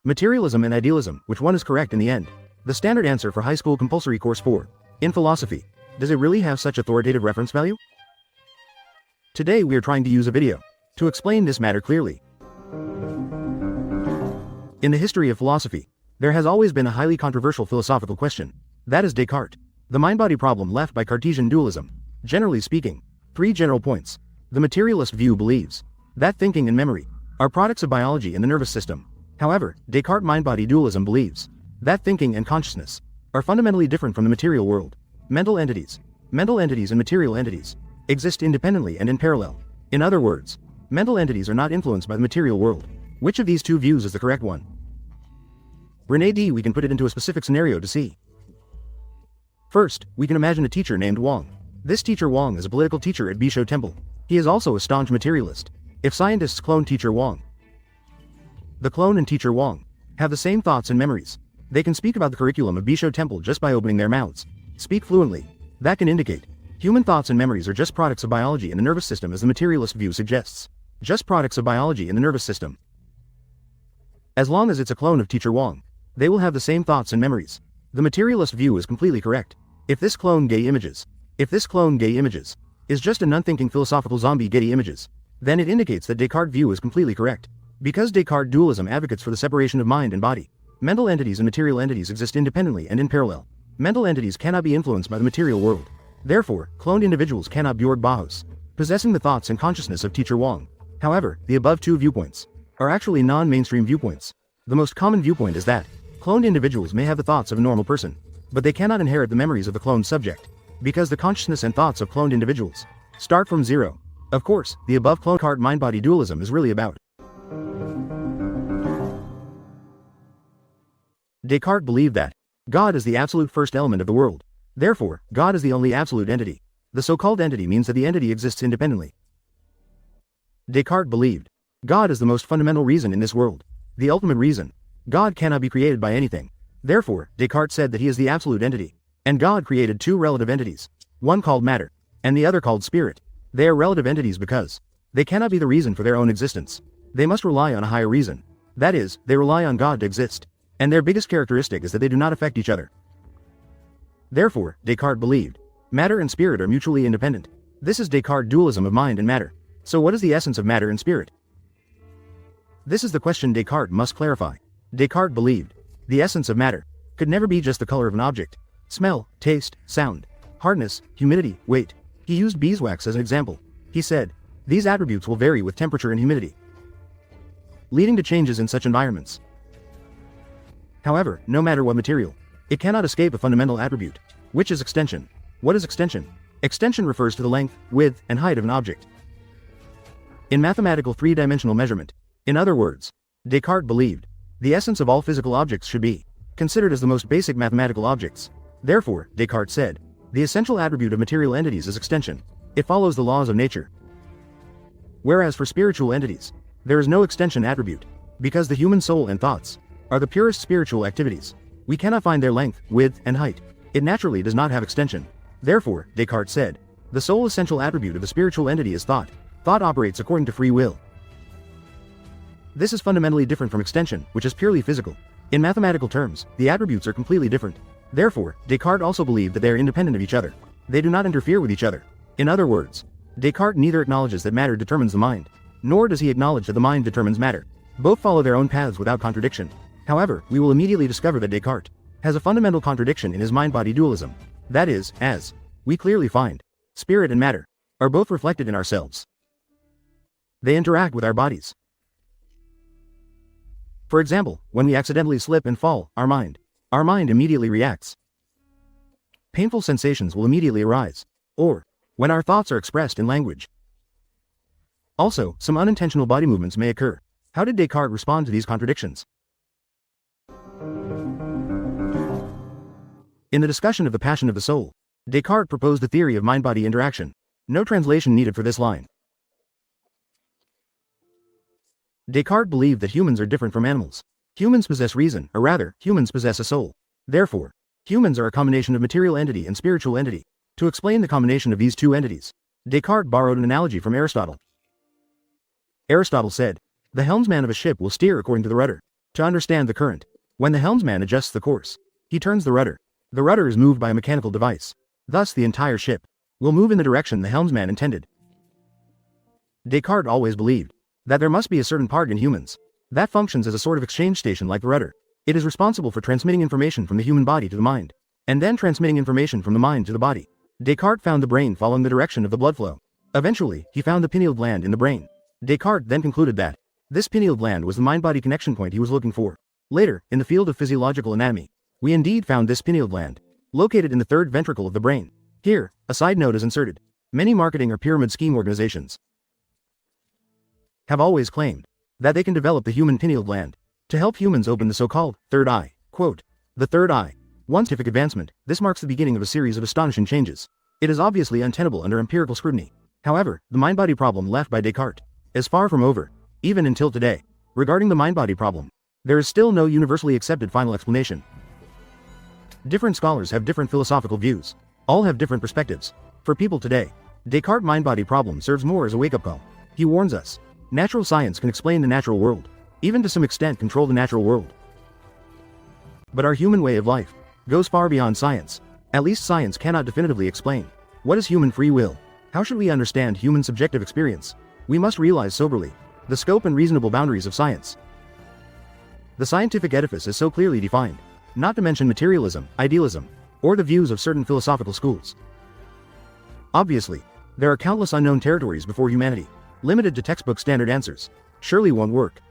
Materialism and idealism, which one is correct in the end? The standard answer for high school compulsory course 4. In philosophy. Does it really have such authoritative reference value? Today we are trying to use a video to explain this matter clearly. In the history of philosophy, there has always been a highly controversial philosophical question. That is Descartes. The mind-body problem left by Cartesian dualism. Generally speaking, 3 general points. The materialist view believes that thinking and memory are products of biology and the nervous system. However, Descartes' mind-body dualism believes that thinking and consciousness are fundamentally different from the material world. Mental entities and material entities exist independently and in parallel. In other words, mental entities are not influenced by the material world. Which of these two views is the correct one? We can put it into a specific scenario to see. First, we can imagine a teacher named Wang. This teacher Wang is a political teacher at Bisho Temple. He is also a staunch materialist. If scientists clone teacher Wang, the clone and teacher Wang have the same thoughts and memories. They can speak about the curriculum of Bisho Temple just by opening their mouths. Speak fluently. That can indicate human thoughts and memories are just products of biology and the nervous system, as the materialist view suggests. Just products of biology and the nervous system. As long as it's a clone of teacher Wang, they will have the same thoughts and memories. The materialist view is completely correct. If this clone gay images is just an unthinking philosophical zombie Getty images, then it indicates that Descartes' view is completely correct. Because Descartes' dualism advocates for the separation of mind and body. Mental entities and material entities exist independently and in parallel. Mental entities cannot be influenced by the material world. Therefore, cloned individuals cannot Bjorg Bauhaus, possessing the thoughts and consciousness of teacher Wang. However, the above two viewpoints are actually non-mainstream viewpoints. The most common viewpoint is that cloned individuals may have the thoughts of a normal person, but they cannot inherit the memories of the cloned subject, because the consciousness and thoughts of cloned individuals start from zero. Of course, the above clone Descartes mind-body dualism is really about. Descartes believed that God is the absolute first element of the world. Therefore, God is the only absolute entity. The so-called entity means that the entity exists independently. Descartes believed God is the most fundamental reason in this world. The ultimate reason. God cannot be created by anything. Therefore, Descartes said that he is the absolute entity. And God created 2 relative entities. One called matter, and the other called spirit. They are relative entities because they cannot be the reason for their own existence. They must rely on a higher reason. That is, they rely on God to exist. And their biggest characteristic is that they do not affect each other. Therefore, Descartes believed matter and spirit are mutually independent. This is Descartes' dualism of mind and matter. So what is the essence of matter and spirit? This is the question Descartes must clarify. Descartes believed the essence of matter could never be just the color of an object. Smell, taste, sound, hardness, humidity, weight. He used beeswax as an example. He said, these attributes will vary with temperature and humidity, leading to changes in such environments. However, no matter what material, it cannot escape a fundamental attribute, which is extension. What is extension? Extension refers to the length, width, and height of an object in mathematical 3-dimensional measurement. In other words, Descartes believed the essence of all physical objects should be considered as the most basic mathematical objects. Therefore, Descartes said, the essential attribute of material entities is extension. It follows the laws of nature. Whereas for spiritual entities, there is no extension attribute, because the human soul and thoughts are the purest spiritual activities. We cannot find their length, width, and height. It naturally does not have extension. Therefore, Descartes said, the sole essential attribute of the spiritual entity is thought. Thought operates according to free will. This is fundamentally different from extension, which is purely physical. In mathematical terms, the attributes are completely different. Therefore, Descartes also believed that they are independent of each other. They do not interfere with each other. In other words, Descartes neither acknowledges that matter determines the mind, nor does he acknowledge that the mind determines matter. Both follow their own paths without contradiction. However, we will immediately discover that Descartes has a fundamental contradiction in his mind-body dualism. That is, as we clearly find, spirit and matter are both reflected in ourselves. They interact with our bodies. For example, when we accidentally slip and fall, our mind immediately reacts. Painful sensations will immediately arise. Or, when our thoughts are expressed in language. Also, some unintentional body movements may occur. How did Descartes respond to these contradictions? In the discussion of the passion of the soul, Descartes proposed the theory of mind-body interaction. No translation needed for this line. Descartes believed that humans are different from animals. Humans possess reason, or rather, humans possess a soul. Therefore, humans are a combination of material entity and spiritual entity. To explain the combination of these two entities, Descartes borrowed an analogy from Aristotle. Aristotle said, the helmsman of a ship will steer according to the rudder. To understand the current, when the helmsman adjusts the course, he turns the rudder. The rudder is moved by a mechanical device. Thus the entire ship will move in the direction the helmsman intended. Descartes always believed that there must be a certain part in humans that functions as a sort of exchange station like the rudder. It is responsible for transmitting information from the human body to the mind, and then transmitting information from the mind to the body. Descartes found the brain following the direction of the blood flow. Eventually, he found the pineal gland in the brain. Descartes then concluded that this pineal gland was the mind-body connection point he was looking for. Later, in the field of physiological anatomy, we indeed found this pineal gland, located in the third ventricle of the brain. Here, a side note is inserted. Many marketing or pyramid scheme organizations have always claimed that they can develop the human pineal gland to help humans open the so-called third eye. Quote, the third eye. One scientific advancement, this marks the beginning of a series of astonishing changes. It is obviously untenable under empirical scrutiny. However, the mind-body problem left by Descartes is far from over. Even until today, regarding the mind-body problem, there is still no universally accepted final explanation. Different scholars have different philosophical views. All have different perspectives. For people today, Descartes' mind-body problem serves more as a wake-up call. He warns us, natural science can explain the natural world, even to some extent control the natural world. But our human way of life goes far beyond science. At least science cannot definitively explain. What is human free will? How should we understand human subjective experience? We must realize soberly the scope and reasonable boundaries of science. The scientific edifice is so clearly defined, not to mention materialism, idealism, or the views of certain philosophical schools. Obviously, there are countless unknown territories before humanity, limited to textbook standard answers. Surely won't work.